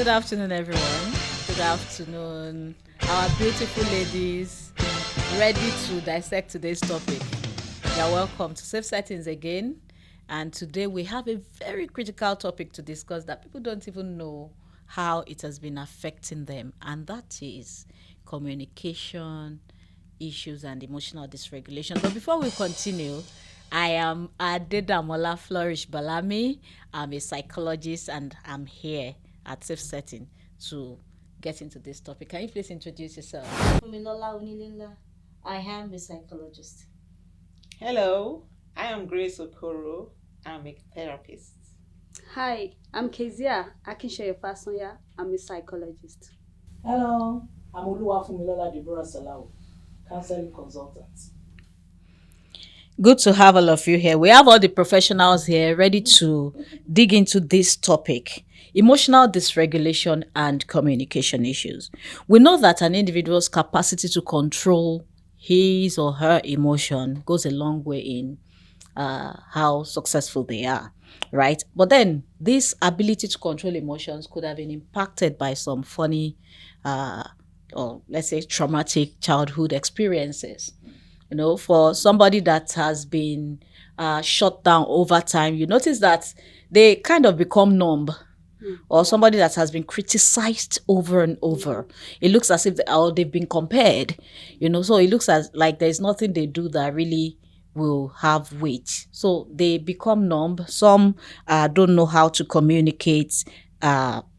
Good afternoon, everyone. Good afternoon, our beautiful ladies, ready to dissect today's topic. You're welcome to Safe Settings again. And today we have a very critical topic to discuss that people don't even know how it has been affecting them, and that is communication issues and emotional dysregulation. But before we continue, I am Adedamola Flourish Balami. I'm a psychologist and I'm here at Safe Setting to get into this topic. Can you please introduce yourself? Fumilola Unilinla. I am a psychologist. Hello, I am Grace Okoro. I'm a therapist. Hi, I'm Kezia Akinseye Fasanya. I'm a psychologist. Hello, I'm Oluwafumilola Deborah Salau, counseling consultant. Good to have all of you here. We have all the professionals here ready to dig into this topic: emotional dysregulation and communication issues. We know that an individual's capacity to control his or her emotion goes a long way in how successful they are, right? But then this ability to control emotions could have been impacted by some funny or let's say traumatic childhood experiences. You know, for somebody that has been shut down over time, you notice that they kind of become numb. Or somebody that has been criticized over and over, it looks as if they've been compared, you know. So it looks as like there's nothing they do that really will have weight. So they become numb. Some don't know how to communicate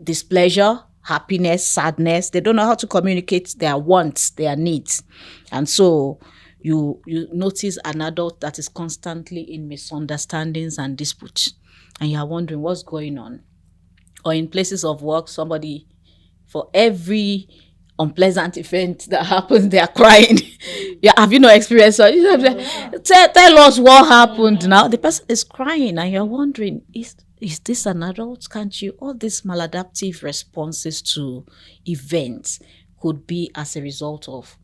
displeasure, happiness, sadness. They don't know how to communicate their wants, their needs, and so you notice an adult that is constantly in misunderstandings and disputes, and you are wondering what's going on. Or in places of work, somebody, for every unpleasant event that happens, they are crying. Yeah, have you not experienced that? Tell us what happened now. The person is crying and you're wondering, is this an adult? Can't you? All these maladaptive responses to events could be as a result of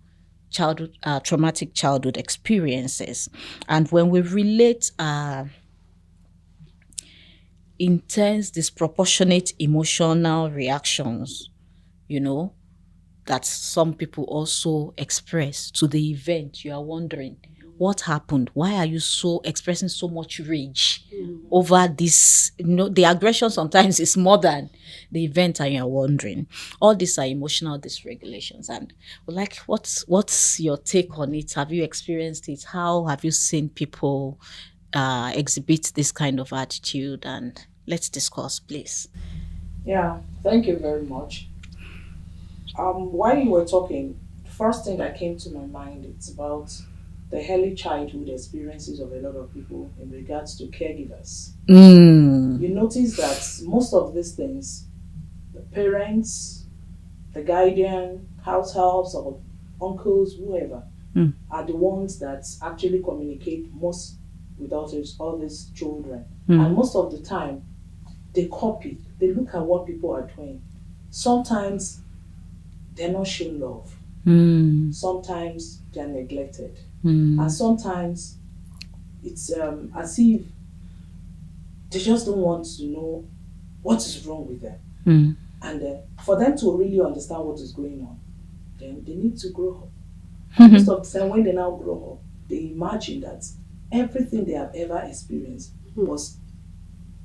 childhood traumatic childhood experiences. And when we relate intense disproportionate emotional reactions, you know, that some people also express to the event, you are wondering what happened. Why are you so expressing so much rage over this? You know, the aggression sometimes is more than the event, and you're wondering. All these are emotional dysregulations. And like, what's your take on it? Have you experienced it? How have you seen people exhibit this kind of attitude? And let's discuss, please. Yeah, thank you very much. While you were talking, the first thing that came to my mind it's about the early childhood experiences of a lot of people in regards to caregivers. You notice that most of these things, the parents, the guardian, house helps, or uncles, whoever, are the ones that actually communicate most with all these children. And most of the time, they copy, they look at what people are doing. Sometimes they're not shown love. Sometimes they're neglected. And sometimes it's as if they just don't want to know what is wrong with them. And for them to really understand what is going on, then they need to grow up. And most of the time, when they now grow up, they imagine that everything they have ever experienced was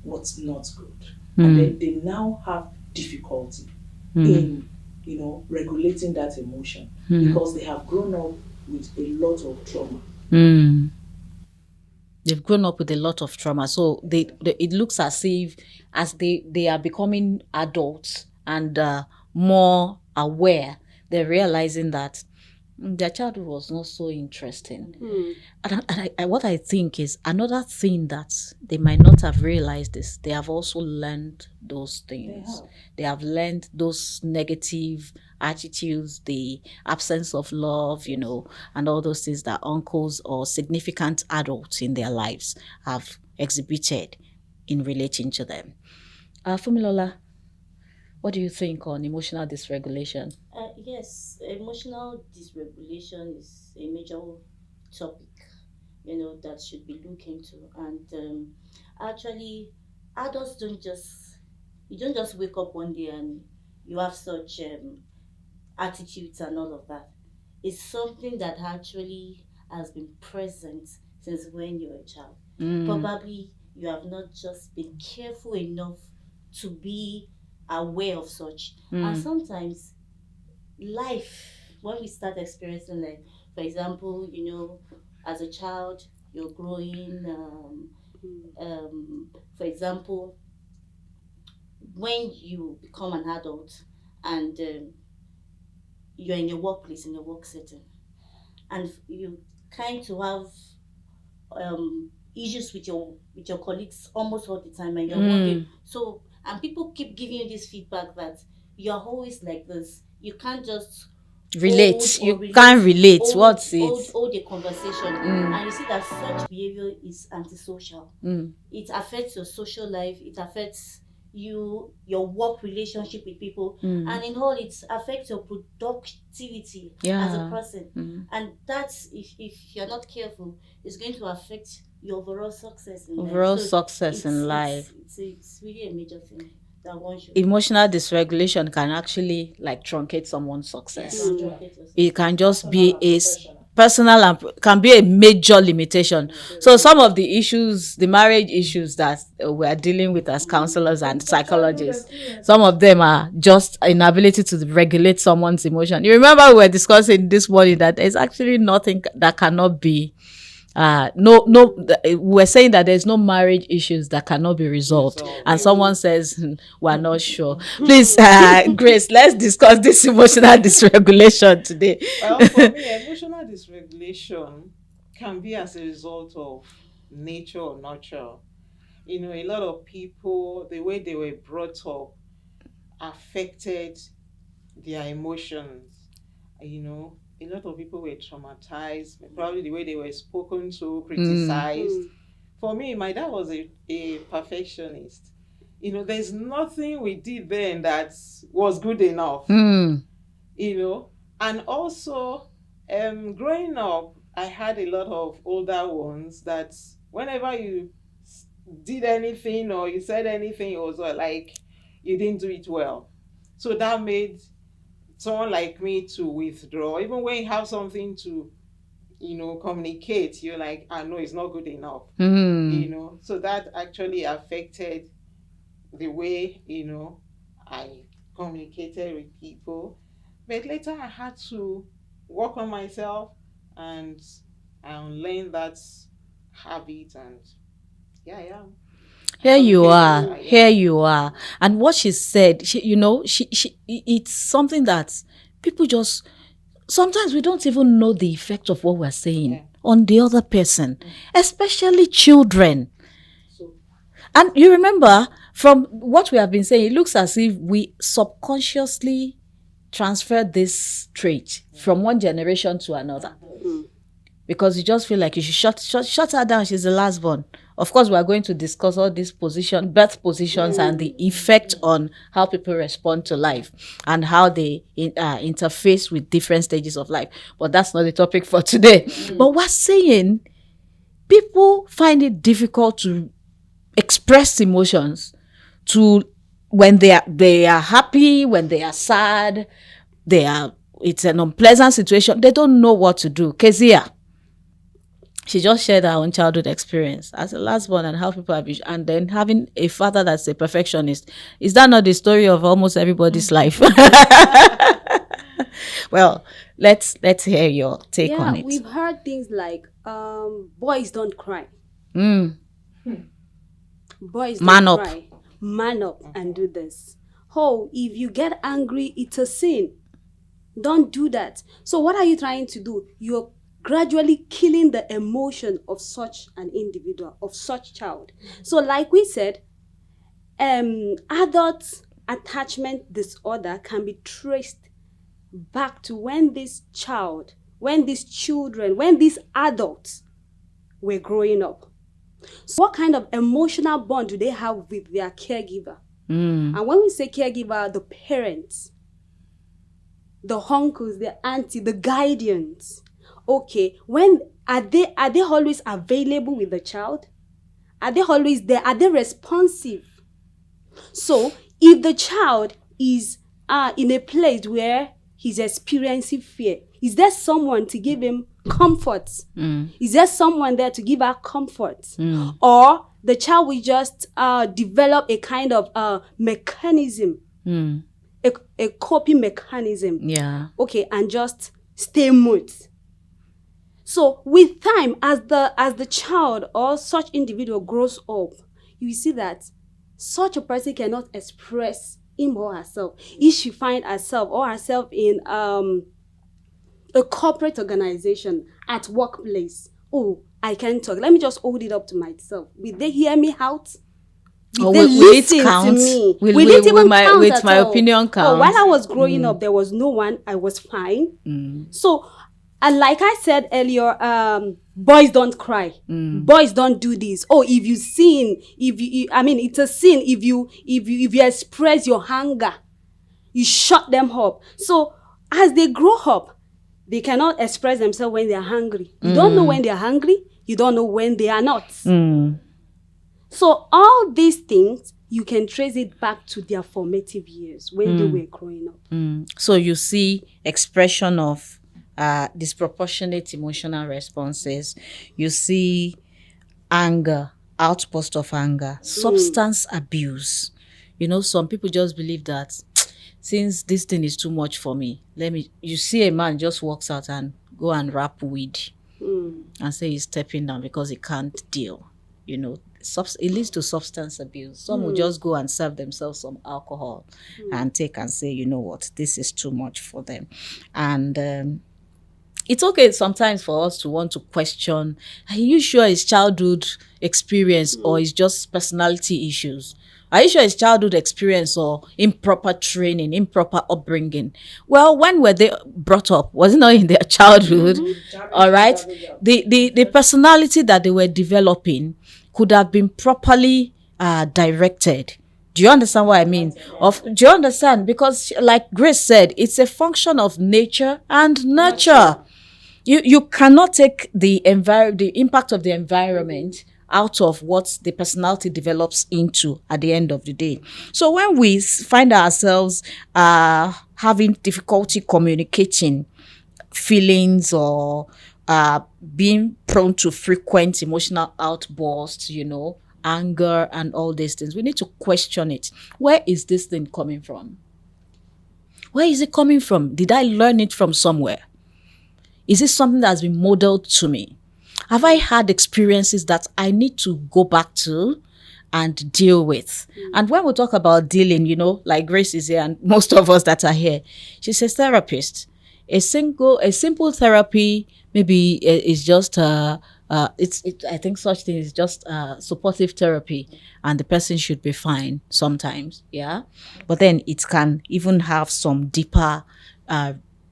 what's not good. And then they now have difficulty in, regulating that emotion because they have grown up with a lot of trauma. They've grown up with a lot of trauma, so it looks as if as they are becoming adults and more aware, they're realizing that their childhood was not so interesting. And what I think is another thing that they might not have realized is they have also learned those things. They have learned those negative attitudes, the absence of love, and all those things that uncles or significant adults in their lives have exhibited in relating to them. Fumilola, what do you think on emotional dysregulation? Yes, emotional dysregulation is a major topic, that should be looked into. And actually, adults you don't just wake up one day and you have such attitudes and all of that. It's something that actually has been present since when you were a child. Probably you have not just been careful enough to be aware of such. And sometimes life, when we start experiencing life, for example, as a child, you're growing, for example, when you become an adult and you're in your workplace, in your work setting, and you kind to have issues with your colleagues almost all the time, and you're working. So, and people keep giving you this feedback that you're always like this. You can't just Relate. You can't relate. What's it? Hold a conversation, and you see that such behavior is antisocial. It affects your social life. It affects your work relationship with people, and in all, it affects your productivity as a person. And that's, if you're not careful, it's going to affect your overall success in life. It's really a major thing that one should. Emotional dysregulation can actually truncate someone's success. It can just be a personal and can be a major limitation. So some of the issues, the marriage issues that we are dealing with as counselors and psychologists, some of them are just inability to regulate someone's emotion. You remember we were discussing this morning that there's actually nothing that cannot be we're saying that there's no marriage issues that cannot be resolved, and someone says we're not sure. Please, Grace, let's discuss this emotional dysregulation today. Well, for me, emotional dysregulation can be as a result of nature or nurture. A lot of people, the way they were brought up affected their emotions. A lot of people were traumatized, probably the way they were spoken to, criticized. For me, my dad was a perfectionist. There's nothing we did then that was good enough. And also, growing up, I had a lot of older ones that whenever you did anything or you said anything, it was like you didn't do it well. So that made someone like me to withdraw. Even when you have something to communicate, you're like, no, it's not good enough. So that actually affected the way I communicated with people. But later I had to work on myself and learn that habit, and yeah, I am. Here you are. And what she said, she it's something that people just, sometimes we don't even know the effect of what we're saying on the other person, especially children. And you remember, from what we have been saying, it looks as if we subconsciously transfer this trait from one generation to another. Because you just feel like you should shut her down. She's the last born. Of course, we are going to discuss all these birth positions and the effect on how people respond to life and how they interface with different stages of life. But that's not the topic for today. But we're saying people find it difficult to express emotions, to when they are happy, when they are sad, it's an unpleasant situation. They don't know what to do. Kezia, she just shared her own childhood experience as a last born and how people have been, and then having a father that's a perfectionist. Is that not the story of almost everybody's life? Well, let's hear your take on it. We've heard things like boys don't cry. Boys Man don't up. cry. Man up and do this. Oh, if you get angry, it's a sin. Don't do that. So what are you trying to do? You're gradually killing the emotion of such an individual, of such child. So like we said, adult attachment disorder can be traced back to when these adults were growing up. So what kind of emotional bond do they have with their caregiver? And when we say caregiver, the parents, the uncles, the auntie, the guardians. Okay, when are they always available with the child? Are they always there? Are they responsive? So if the child is in a place where he's experiencing fear? Is there someone to give him comfort? Is there someone there to give her comfort? Or the child will just develop a kind of mechanism, a coping mechanism. Yeah. Okay, and just stay mute. So with time, as the child or such individual grows up, you see that such a person cannot express him or herself. If she find herself or herself in a corporate organization at workplace, oh, I can't talk. Let me just hold it up to myself. Will they hear me out? Or They will it listen count? to me. Will it even my, count with at my all? opinion count? Oh, while I was growing up, there was no one. I was fine. So, and like I said earlier, boys don't cry. Boys don't do this. Oh, if you sin, I mean, it's a sin if you express your hunger, you shut them up. So, as they grow up, they cannot express themselves when they are hungry. You don't know when they are hungry. You don't know when they are not. So all these things, you can trace it back to their formative years when they were growing up. So you see expression of disproportionate emotional responses. You see anger, outburst of anger, substance abuse. You know, some people just believe that since this thing is too much for me, you see a man just walks out and go and wrap weed and say he's stepping down because he can't deal. You know, it leads to substance abuse. Some will just go and serve themselves some alcohol and take and say, you know what, this is too much for them. And it's okay sometimes for us to want to question, are you sure it's childhood experience or it's just personality issues? Are you sure it's childhood experience or improper training, improper upbringing? Well, when were they brought up? Was it not in their childhood? All right. The personality that they were developing could have been properly directed. Do you understand what I mean? Do you understand? Because like Grace said, it's a function of nature and nurture. You cannot take the impact of the environment out of what the personality develops into at the end of the day. So when we find ourselves having difficulty communicating feelings or being prone to frequent emotional outbursts, you know, anger and all these things, we need to question it. Where is this thing coming from? Where is it coming from? Did I learn it from somewhere? Is it something that has been modeled to me? Have I had experiences that I need to go back to and deal with? And when we talk about dealing, you know, like Grace is here and most of us that are here, she's a therapist. A simple therapy maybe is just I think such thing is just supportive therapy, and the person should be fine sometimes, yeah. But then it can even have some deeper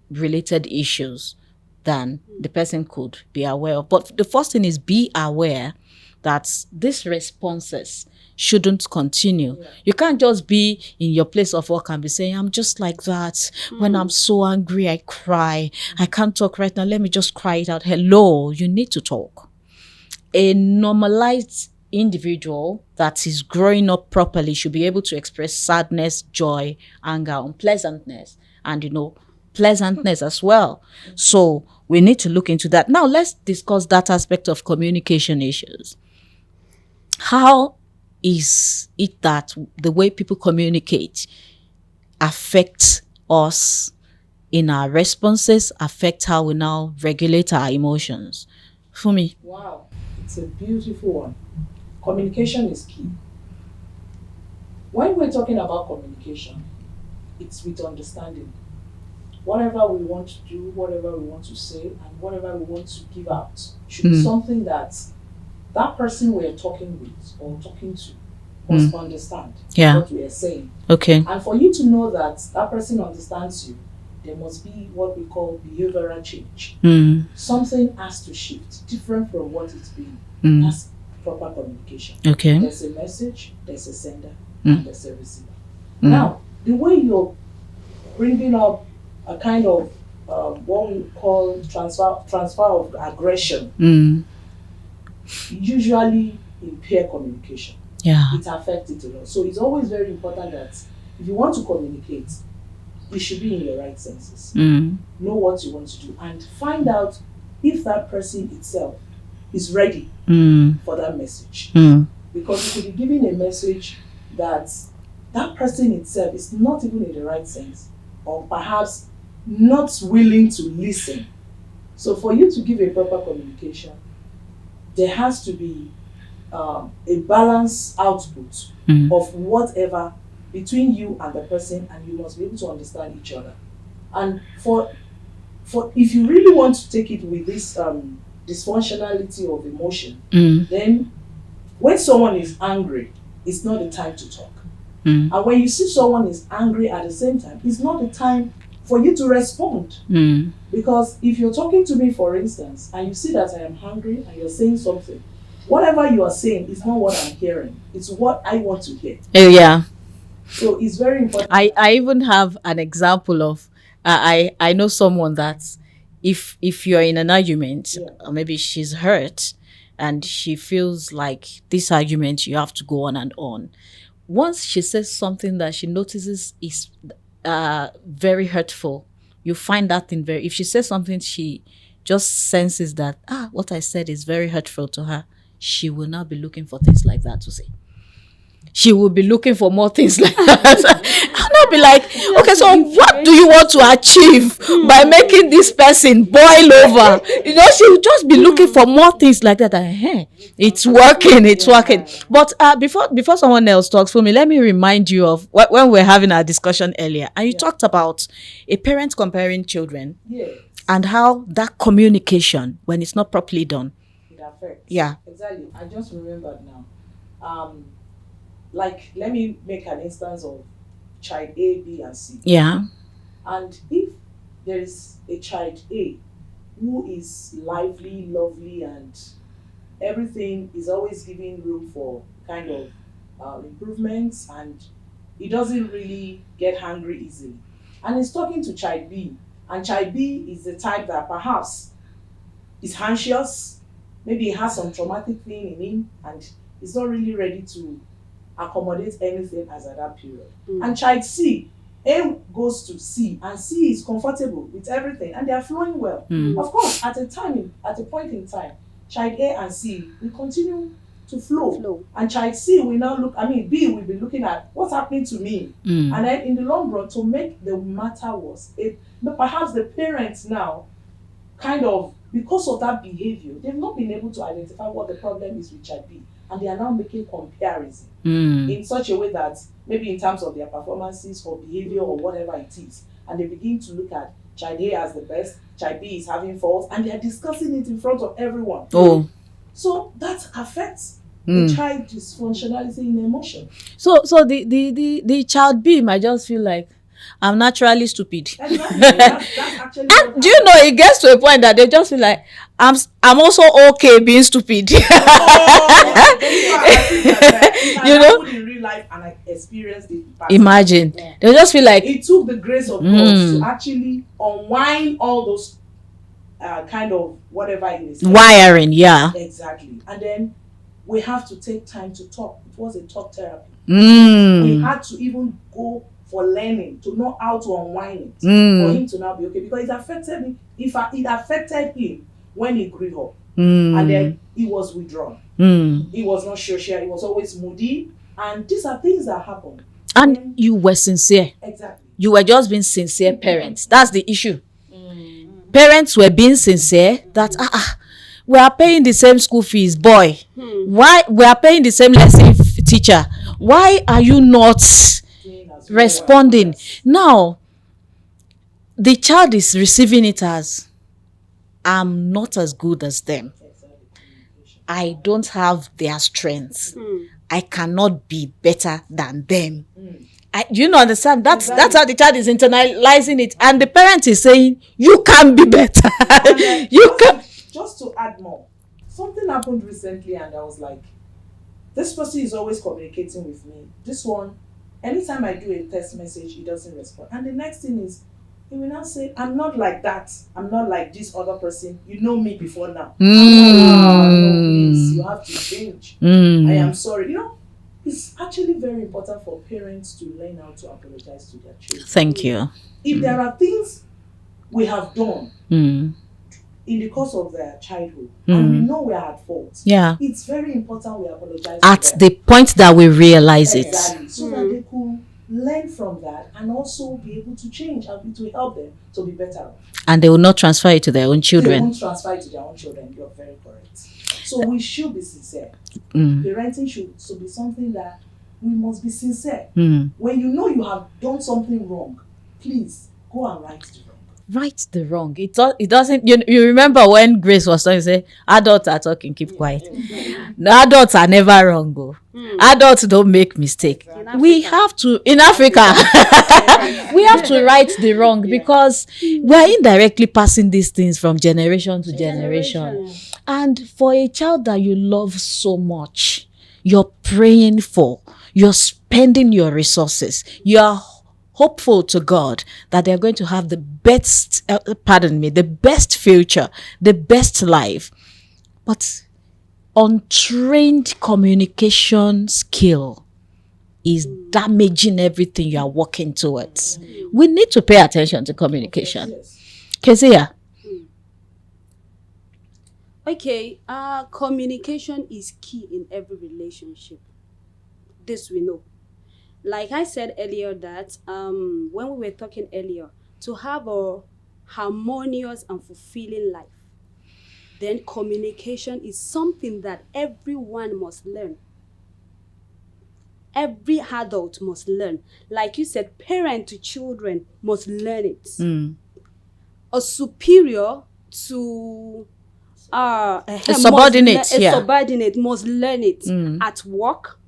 related issues than the person could be aware of. But the first thing is be aware that these responses shouldn't continue. Yeah. You can't just be in your place of work and be saying, I'm just like that. When I'm so angry, I cry. I can't talk right now. Let me just cry it out. Hello, you need to talk. A normalized individual that is growing up properly should be able to express sadness, joy, anger, unpleasantness, and, you know, pleasantness as well. So we need to look into that. Now let's discuss that aspect of communication issues. How is it that the way people communicate affects us in our responses, affect how we now regulate our emotions? Fumi. Wow, it's a beautiful one. Communication is key. When we're talking about communication, it's with understanding. Whatever we want to do, whatever we want to say, and whatever we want to give out should be something that person we're talking with or talking to must understand what we are saying. Okay. And for you to know that person understands you, there must be what we call behavioral change. Something has to shift, different from what it's been. That's proper communication. Okay. There's a message, there's a sender, and there's a receiver. Now, the way you're bringing up a kind of what we call transfer of aggression usually impair communication. Yeah. It affects it a lot. So it's always very important that if you want to communicate, you should be in your right senses. Mm. Know what you want to do and find out if that person itself is ready Mm. for that message. Mm. Because you could be giving a message that that person itself is not even in the right sense, or perhaps not willing to listen. So for you to give a proper communication, there has to be a balanced output Mm. of whatever between you and the person, and you must be able to understand each other. And for if you really want to take it with this dysfunctionality of emotion, Mm. then when someone is angry, it's not the time to talk. Mm. And when you see someone is angry at the same time, it's not the time for you to respond. Mm. Because if you're talking to me, for instance, and you see that I am hungry and you're saying something, whatever you are saying is not what I'm hearing. It's what I want to hear. Yeah. So it's very important. I even have an example of I know someone that if you're in an argument, Yeah. or maybe she's hurt and she feels like this argument you have to go on and on. Once she says something that she notices is very hurtful, you find that thing very. If she says something she just senses that what I said is very hurtful to her, she will not be looking for things like that to say. She will be looking for more things like that. I'll not be like, okay, so what do you want to achieve by making this person boil over? You know, she will just be looking for more things like that. And, it's working, it's working. But before someone else talks for me, let me remind you of when we were having our discussion earlier, and you talked about a parent comparing children Yeah, and how that communication, when it's not properly done. it affects. Yeah. Exactly. I just remembered now. Like, let me make an instance of child A, B, and C. Yeah. And if there is a child A who is lively, lovely, and everything is always giving room for kind of improvements, and he doesn't really get hungry easily, and he's talking to child B, and child B is the type that perhaps is anxious, maybe he has some traumatic thing in him, and he's not really ready to accommodate anything as at that period. And child C, A goes to C, and C is comfortable with everything, and they are flowing well. Of course, at a point in time, child A and C will continue to flow. And child C will now B will be looking at what's happening to me. And then in the long run, to make the matter worse, perhaps the parents now, kind of, because of that behavior, they've not been able to identify what the problem is with child B. And they are now making comparison in such a way that maybe in terms of their performances or behavior or whatever it is, and they begin to look at child A as the best, child B is having faults, and they are discussing it in front of everyone. So that affects the child's dysfunctionality in emotion. So the child B might just feel like, I'm naturally stupid. Exactly. That's actually And do you know, it gets to a point that they just feel like, I'm also okay being stupid. You know? In real life, and I experienced it. Imagine. They just feel like, it took the grace of God to actually unwind all those kind of whatever it is. wiring, yeah. Exactly. And then we have to take time to talk. It was a talk therapy. We had to even go for learning to know how to unwind it for him to now be okay, because it affected him. It affected him when he grew up, and then he was withdrawn. He was not social. He was always moody, and these are things that happen. And you were sincere. Exactly. You were just being sincere parents. That's the issue. Parents were being sincere that we are paying the same school fees, boy. Why we are paying the same lesson teacher? Why are you not responding? Now the child is receiving it as, I'm not as good as them. I don't have their strengths. I cannot be better than them. You know, understand? That's how the child is internalizing it, and the parent is saying, you can be better. You can. Just to add more, something happened recently, and I was like, this person is always communicating with me. This one, anytime I do a text message, he doesn't respond. And the next thing is, he will now say, I'm not like that. I'm not like this other person. You know me before now. No, please, you have to change. I am sorry. You know, it's actually very important for parents to learn how to apologize to their children. Thank you. If there are things we have done Mm. in the course of their childhood and we know we are at fault, Yeah. it's very important we apologize At to them. the point that we realize it. Exactly. So that they could learn from that and also be able to change and to help them to be better. And they will not transfer it to their own They children. won't transfer it to their own children. You're very correct. So we should be sincere. Mm. Parenting should be something that we must be sincere. Mm. When you know you have done something wrong, please go and right the wrong. Right the wrong. It doesn't. You remember when Grace was talking, say adults are talking, keep quiet. No, adults are never wrong. Go. Adults don't make mistake. We have to in Africa. We have to right the wrong because we are indirectly passing these things from generation to generation. And for a child that you love so much, you're praying for, you're spending your resources, you're hopeful to God that they're going to have the best, the best future, the best life. But untrained communication skill is damaging everything you are working towards. We need to pay attention to communication. Yes. Kezia. Okay, communication is key in every relationship. This we know. Like I said earlier that when we were talking earlier, to have a harmonious and fulfilling life, then communication is something that everyone must learn. Every adult must learn. Like you said, parent to children must learn it. A superior to a subordinate, subordinate must learn it. At work,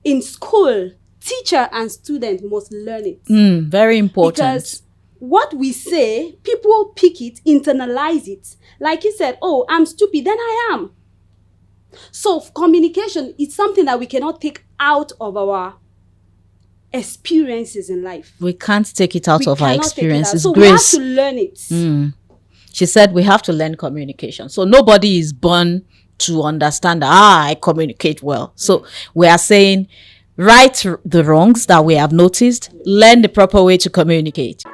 in school, teacher and student must learn it. Very important. Because what we say, people pick it, internalize it. Like you said, oh, I'm stupid, then I am. So communication is something that we cannot take out of our experiences in life. We can't take it out We of our cannot take it out. experiences. So Grace. we have to learn it. She said we have to learn communication. So nobody is born to understand that, I communicate well. So we are saying right the wrongs that we have noticed, learn the proper way to communicate.